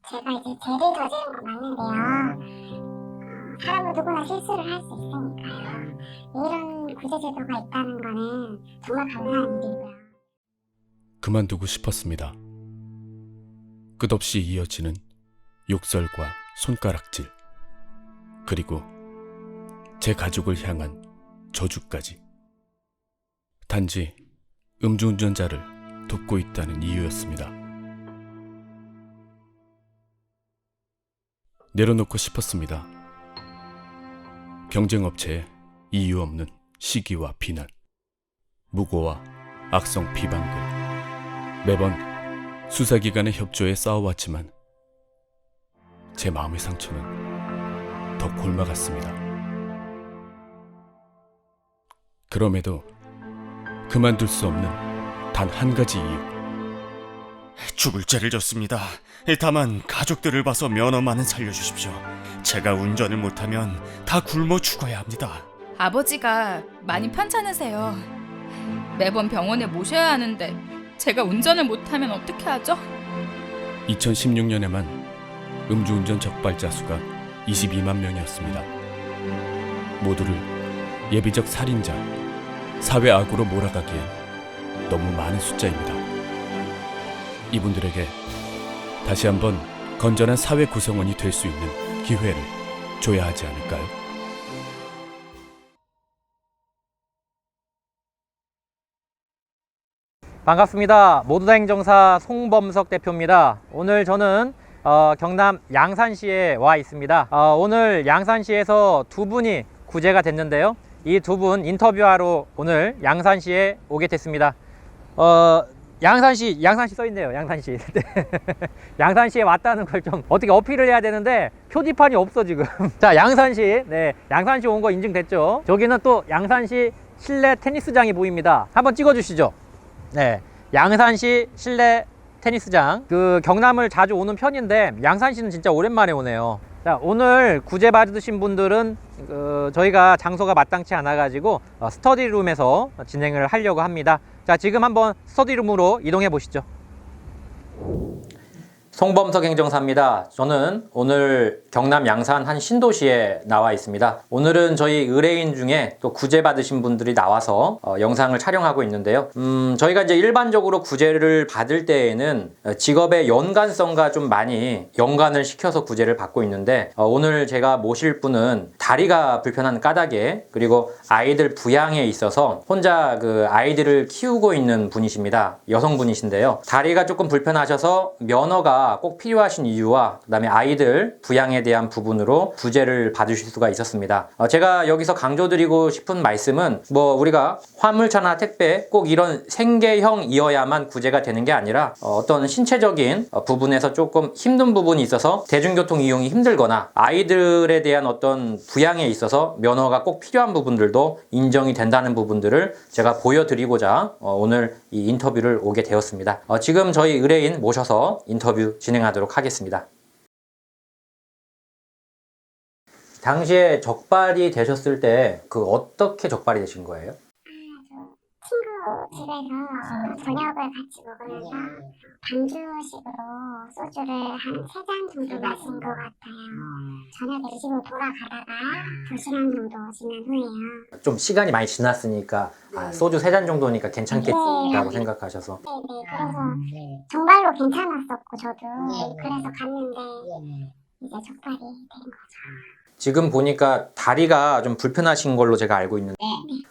제가 이제 죄를 저지른 건 맞는데요. 사람은 누구나 실수를 할 수 있으니까요. 이런 구제제도가 있다는 거는 정말 감사한 일이고요. 그만두고 싶었습니다. 끝없이 이어지는 욕설과 손가락질, 그리고 제 가족을 향한 저주까지. 단지 음주운전자를 돕고 있다는 이유였습니다. 내려놓고 싶었습니다. 경쟁업체의 이유 없는 시기와 비난, 무고와 악성 비방글. 매번 수사기관의 협조에 싸워왔지만 제 마음의 상처는 더 곪아갔습니다. 그럼에도 그만둘 수 없는 단 한 가지 이유. 죽을 죄를 졌습니다. 다만 가족들을 봐서 면허만은 살려주십시오. 제가 운전을 못하면 다 굶어 죽어야 합니다. 아버지가 많이 편찮으세요. 매번 병원에 모셔야 하는데 제가 운전을 못하면 어떻게 하죠? 2016년에만 음주운전 적발자 수가 22만 명이었습니다. 모두를 예비적 살인자, 사회 악으로 몰아가기엔 너무 많은 숫자입니다. 이분들에게 다시 한번 건전한 사회 구성원이 될 수 있는 기회를 줘야 하지 않을까요? 반갑습니다. 모두다 행정사 송범석 대표입니다. 오늘 저는 경남 양산시에 와 있습니다. 오늘 양산시에서 두 분이 구제가 됐는데요. 이 두 분 인터뷰하러 오늘 양산시에 오게 됐습니다. 양산시 써있네요. 양산시. 양산시에 왔다는 걸 좀 어떻게 어필을 해야 되는데 표지판이 없어 지금. 자, 양산시. 네, 양산시 온 거 인증됐죠. 저기는 또 양산시 실내 테니스장이 보입니다. 한번 찍어주시죠. 네, 양산시 실내 테니스장. 그 경남을 자주 오는 편인데 양산시는 진짜 오랜만에 오네요. 자, 오늘 구제 받으신 분들은 저희가 장소가 마땅치 않아 가지고 스터디룸에서 진행을 하려고 합니다. 자, 지금 한번 스터디룸으로 이동해 보시죠. 송범석 행정사입니다. 저는 오늘 경남 양산 한 신도시에 나와 있습니다. 오늘은 저희 의뢰인 중에 또 구제 받으신 분들이 나와서 영상을 촬영하고 있는데요. 저희가 이제 일반적으로 구제를 받을 때에는 직업의 연관성과 좀 많이 연관을 시켜서 구제를 받고 있는데 오늘 제가 모실 분은 다리가 불편한 까닭에, 그리고 아이들 부양에 있어서 혼자 그 아이들을 키우고 있는 분이십니다. 여성분이신데요. 다리가 조금 불편하셔서 면허가 꼭 필요하신 이유와 그다음에 아이들 부양에 대한 부분으로 구제를 받으실 수가 있었습니다. 제가 여기서 강조드리고 싶은 말씀은 우리가 화물차나 택배 꼭 이런 생계형이어야만 구제가 되는 게 아니라 어떤 신체적인 부분에서 조금 힘든 부분이 있어서 대중교통 이용이 힘들거나 아이들에 대한 어떤 부양에 있어서 면허가 꼭 필요한 부분들도 인정이 된다는 부분들을 제가 보여드리고자 오늘 이 인터뷰를 오게 되었습니다. 지금 저희 의뢰인 모셔서 인터뷰 진행하도록 하겠습니다. 당시에 적발이 되셨을 때 어떻게 적발이 되신 거예요? 친구 집에서 저녁을 같이 먹으면서 반주식으로 소주를 한 3잔 정도 마신 것 같아요. 저녁에 집으로 돌아가다가 2시간 정도 지난 후에요. 좀 시간이 많이 지났으니까 소주 3잔 정도니까 괜찮겠다고 생각하셔서. 네네. 그래서 정말로 괜찮았었고 저도 그래서 갔는데 이제 적발이 된 거죠. 지금 보니까 다리가 좀 불편하신 걸로 제가 알고 있는데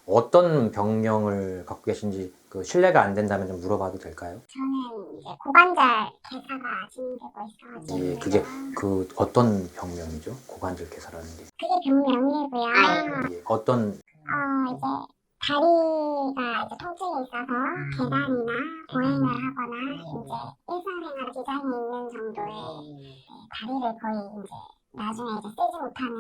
어떤 병명을 갖고 계신지 실례가 안 된다면 좀 물어봐도 될까요? 저는 이제 고관절 개사가 진행되고 있어가지고. 예, 그게 어떤 병명이죠? 고관절 개사라는 게. 그게 병명이고요. 예, 어떤 이제 다리가 이제 통증이 있어서 계단이나 보행을 하거나 이제 일상생활에 지장이 있는 정도의 다리를 거의 이제 나중에 이제 쓰지 못하는.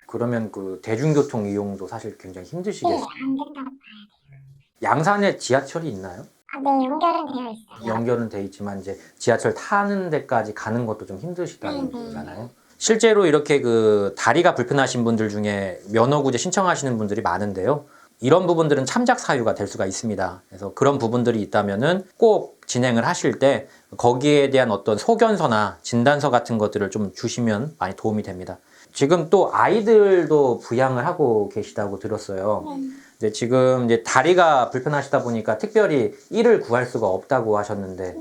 그러면 대중교통 이용도 사실 굉장히 네, 힘드시겠어요? 안 된다고 봐야 돼요. 양산에 지하철이 있나요? 네, 연결은 되어 있어요. 연결은 돼 있지만 이제 지하철 타는 데까지 가는 것도 좀 힘드시다는 네. 거잖아요. 실제로 이렇게 다리가 불편하신 분들 중에 면허구제 신청하시는 분들이 많은데요. 이런 부분들은 참작 사유가 될 수가 있습니다. 그래서 그런 부분들이 있다면은 꼭 진행을 하실 때 거기에 대한 어떤 소견서나 진단서 같은 것들을 좀 주시면 많이 도움이 됩니다. 지금 또 아이들도 부양을 하고 계시다고 들었어요. 근데 지금 이제 다리가 불편하시다 보니까 특별히 일을 구할 수가 없다고 하셨는데,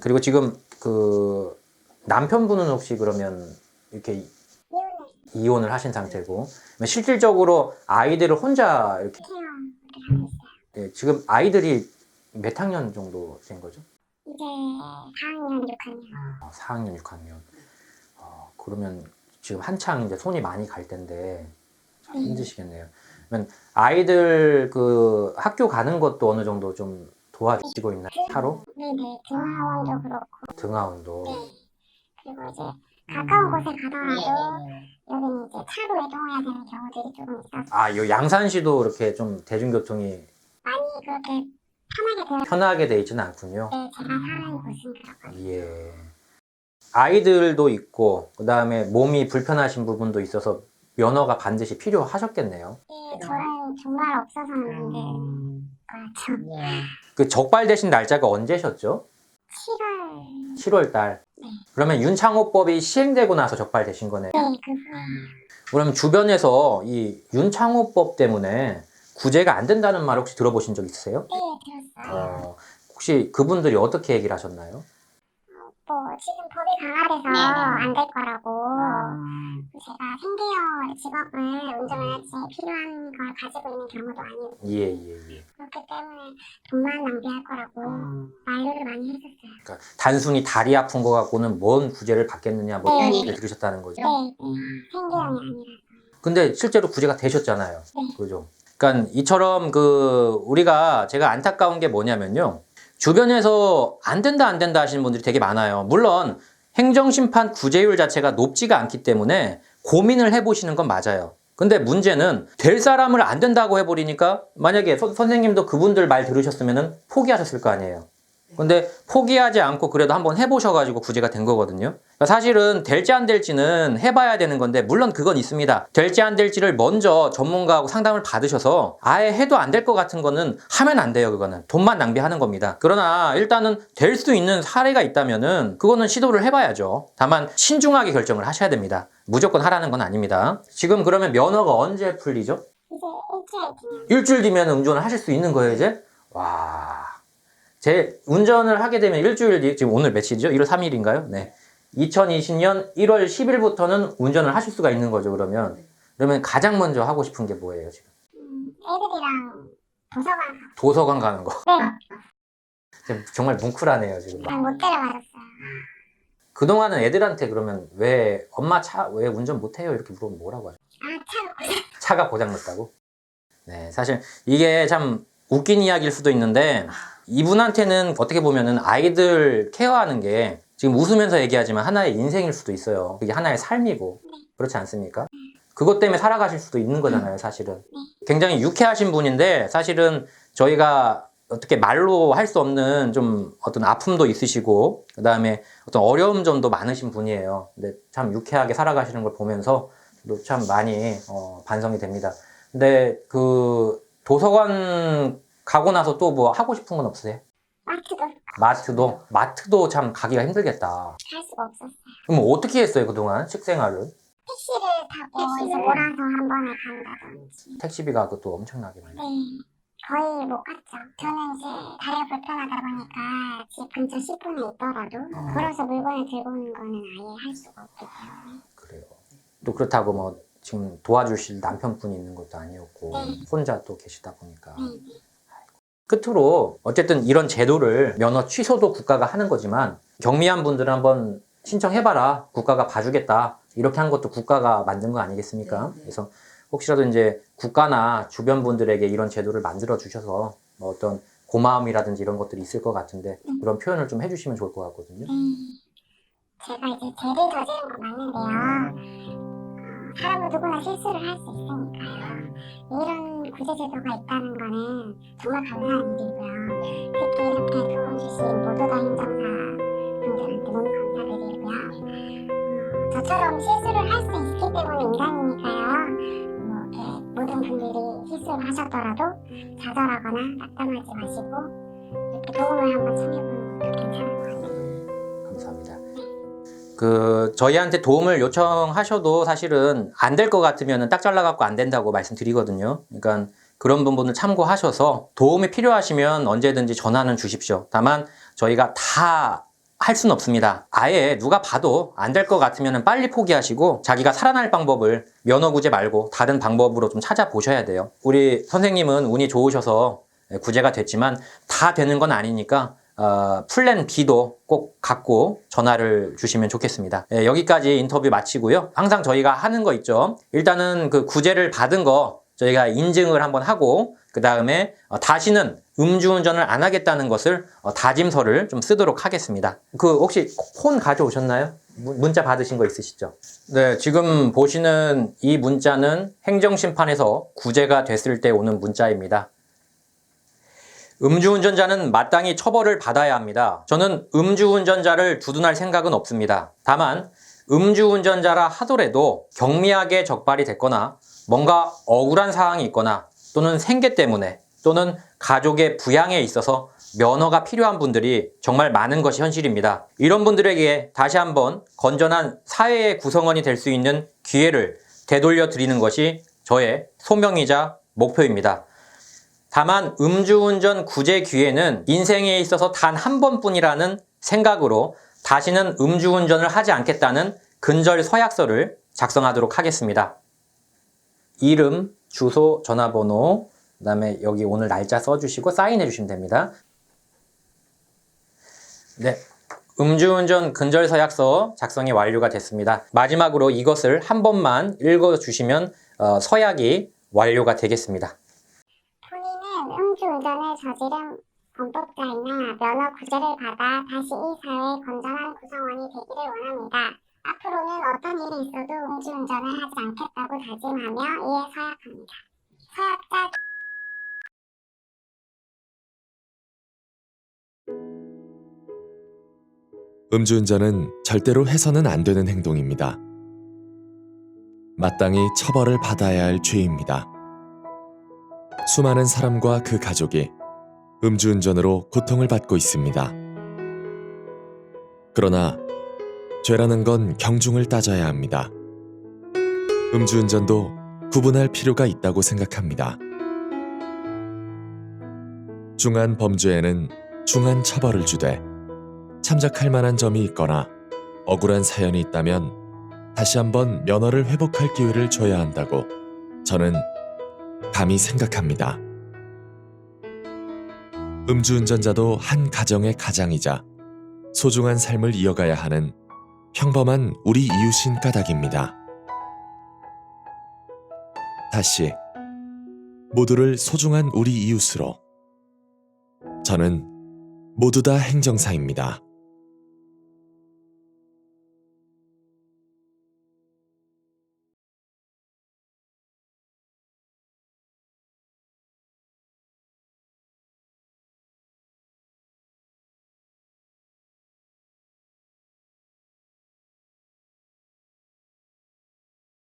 그리고 지금 그 남편분은 혹시 그러면 이렇게 이혼을 하신 상태고, 실질적으로 아이들을 혼자 이렇게 케어를 하고 있어요. 예, 지금 아이들이 몇 학년 정도 된 거죠? 이제 4학년, 6학년. 4학년, 6학년. 그러면 지금 한창 이제 손이 많이 갈 텐데 참 힘드시겠네요. 그러면 아이들 그 학교 가는 것도 어느 정도 좀 도와주시고 있나요? 차로? 네네, 등하원도 그렇고. 등하원도. 네. 그리고 이제 가까운 곳에 가더라도 여기는 이제 차로 이동해야 되는 경우들이 조금 있어서 요 양산시도 이렇게 좀 대중교통이 많이 그렇게 편하게 되어 편하게 돼 있지는 않군요. 때 제가 사는 곳은 그렇거든요. 예. 아이들도 있고 그다음에 몸이 불편하신 부분도 있어서 면허가 반드시 필요하셨겠네요. 예, 저는 정말 없어서는 안 되는 거였죠. 그 적발되신 날짜가 언제셨죠? 7월 7월 달. 네. 그러면 윤창호법이 시행되고 나서 적발되신 거네요. 네, 그 후에 그럼 주변에서 이 윤창호법 때문에 구제가 안 된다는 말 혹시 들어보신 적 있으세요? 네, 들었어요. 혹시 그분들이 어떻게 얘기를 하셨나요? 뭐 지금 법이 강화돼서 안 될 거라고 제가 생계형 직업을 운전을 할 때 필요한 걸 가지고 있는 경우도 아니고 예. 그렇기 때문에 돈만 낭비할 거라고 말을 많이 했었어요. 그러니까 단순히 다리 아픈 거 갖고는 뭔 구제를 받겠느냐 뭐 이런 얘기를 들으셨다는 거죠. 네, 생계형이 아니라. 근데 실제로 구제가 되셨잖아요. 네. 그죠? 그러니까 이처럼 제가 안타까운 게 뭐냐면요. 주변에서 안 된다 하시는 분들이 되게 많아요. 물론 행정심판 구제율 자체가 높지가 않기 때문에 고민을 해보시는 건 맞아요. 근데 문제는 될 사람을 안 된다고 해버리니까 만약에 선생님도 그분들 말 들으셨으면 포기하셨을 거 아니에요. 근데 포기하지 않고 그래도 한번 해보셔가지고 구제가 된 거거든요. 그러니까 사실은 될지 안 될지는 해봐야 되는 건데 물론 그건 있습니다. 될지 안 될지를 먼저 전문가하고 상담을 받으셔서 아예 해도 안 될 것 같은 거는 하면 안 돼요. 그거는 돈만 낭비하는 겁니다. 그러나 일단은 될 수 있는 사례가 있다면은 그거는 시도를 해봐야죠. 다만 신중하게 결정을 하셔야 됩니다. 무조건 하라는 건 아닙니다. 지금 그러면 면허가 언제 풀리죠? 이제 일주일 뒤면 일주일 뒤면 운전을 하실 수 있는 거예요 이제? 와... 제 운전을 하게 되면 일주일 뒤, 지금 오늘 며칠이죠? 1월 3일인가요? 네. 2020년 1월 10일부터는 운전을 하실 수가 있는 거죠, 그러면. 그러면 가장 먼저 하고 싶은 게 뭐예요, 지금? 애들이랑 도서관 도서관 가는 거. 네, 지금 정말 뭉클하네요, 지금. 못 데려가셨어요. 그동안은 애들한테 그러면 왜 엄마 왜 운전 못해요? 이렇게 물어보면 뭐라고 하죠? 차가 고장났다고? 네, 사실 이게 참 웃긴 이야기일 수도 있는데 이분한테는 어떻게 보면은 아이들 케어하는 게 지금 웃으면서 얘기하지만 하나의 인생일 수도 있어요. 그게 하나의 삶이고 그렇지 않습니까? 그것 때문에 살아가실 수도 있는 거잖아요, 사실은. 굉장히 유쾌하신 분인데 사실은 저희가 어떻게 말로 할 수 없는 좀 어떤 아픔도 있으시고 그다음에 어떤 어려운 점도 많으신 분이에요. 근데 참 유쾌하게 살아가시는 걸 보면서 또 참 많이 반성이 됩니다. 근데 그 도서관 가고 나서 또 뭐 하고 싶은 건 없으세요? 마트도 참 가기가 힘들겠다. 할 수가 없었어요. 그럼 어떻게 했어요 그동안 식생활을? 택시를 타고 이제 몰아서 한 번에 간다든지. 택시비가 그것도 엄청나게 많이. 네, 거의 못 갔죠. 저는 이제 다리가 불편하다 보니까 집 근처 10분에 있더라도 걸어서 물건을 들고 오는 거는 아예 할 수가 없기 때문에. 그래요. 또 그렇다고 뭐 지금 도와주실 남편분이 있는 것도 아니었고 혼자 또 계시다 보니까. 끝으로 어쨌든 이런 제도를 면허 취소도 국가가 하는 거지만 경미한 분들은 한번 신청해봐라. 국가가 봐주겠다. 이렇게 한 것도 국가가 만든 거 아니겠습니까? 그래서 혹시라도 이제 국가나 주변 분들에게 이런 제도를 만들어 주셔서 뭐 어떤 고마움이라든지 이런 것들이 있을 것 같은데 그런 표현을 좀 해주시면 좋을 것 같거든요. 제가 이제 죄를 저지른 건 맞는데요. 사람은 누구나 실수를 할 수 있으니까요. 이런 구제제도가 있다는 거는 정말 감사한 일이고요. 특히 이렇게 도움 주신 모두가 행정사 분들한테 너무 감사드리고요. 저처럼 실수를 할 수 있기 때문에 인간이니까요. 이렇게 모든 분들이 실수를 하셨더라도 좌절하거나 낙담하지 마시고 이렇게 도움을 한번 청해보는 것도 괜찮을 것 같아요. 감사합니다. 저희한테 도움을 요청하셔도 사실은 안 될 것 같으면 딱 잘라갖고 안 된다고 말씀드리거든요. 그러니까 그런 부분을 참고하셔서 도움이 필요하시면 언제든지 전화는 주십시오. 다만 저희가 다 할 수는 없습니다. 아예 누가 봐도 안 될 것 같으면 빨리 포기하시고 자기가 살아날 방법을 면허 구제 말고 다른 방법으로 좀 찾아보셔야 돼요. 우리 선생님은 운이 좋으셔서 구제가 됐지만 다 되는 건 아니니까 플랜 B도 꼭 갖고 전화를 주시면 좋겠습니다. 여기까지 인터뷰 마치고요. 항상 저희가 하는 거 있죠. 일단은 그 구제를 받은 거 저희가 인증을 한번 하고 그 다음에 다시는 음주운전을 안 하겠다는 것을 다짐서를 좀 쓰도록 하겠습니다. 혹시 폰 가져오셨나요? 문자 받으신 거 있으시죠? 네, 지금 보시는 이 문자는 행정심판에서 구제가 됐을 때 오는 문자입니다. 음주운전자는 마땅히 처벌을 받아야 합니다. 저는 음주운전자를 두둔할 생각은 없습니다. 다만 음주운전자라 하더라도 경미하게 적발이 됐거나 뭔가 억울한 사항이 있거나 또는 생계 때문에 또는 가족의 부양에 있어서 면허가 필요한 분들이 정말 많은 것이 현실입니다. 이런 분들에게 다시 한번 건전한 사회의 구성원이 될 수 있는 기회를 되돌려 드리는 것이 저의 소명이자 목표입니다. 다만 음주운전 구제 기회는 인생에 있어서 단 한 번뿐이라는 생각으로 다시는 음주운전을 하지 않겠다는 근절 서약서를 작성하도록 하겠습니다. 이름, 주소, 전화번호, 그 다음에 여기 오늘 날짜 써주시고 사인해 주시면 됩니다. 네, 음주운전 근절 서약서 작성이 완료가 됐습니다. 마지막으로 이것을 한 번만 읽어주시면 서약이 완료가 되겠습니다. 본인은 음주운전을 저지른 범법자이나 면허 구제를 받아 다시 이 사회의 건전한 구성원이 되기를 원합니다. 앞으로는 어떤 일이 있어도 음주운전을 하지 않겠다고 다짐하며 이에 서약합니다. 서약자 음주운전은 절대로 해서는 안 되는 행동입니다. 마땅히 처벌을 받아야 할 죄입니다. 수많은 사람과 그 가족이 음주운전으로 고통을 받고 있습니다. 그러나 죄라는 건 경중을 따져야 합니다. 음주운전도 구분할 필요가 있다고 생각합니다. 중한 범죄에는 중한 처벌을 주되 참작할 만한 점이 있거나 억울한 사연이 있다면 다시 한번 면허를 회복할 기회를 줘야 한다고 저는 감히 생각합니다. 음주운전자도 한 가정의 가장이자 소중한 삶을 이어가야 하는 평범한 우리 이웃인 까닭입니다. 다시 모두를 소중한 우리 이웃으로 저는 모두 다 행정사입니다.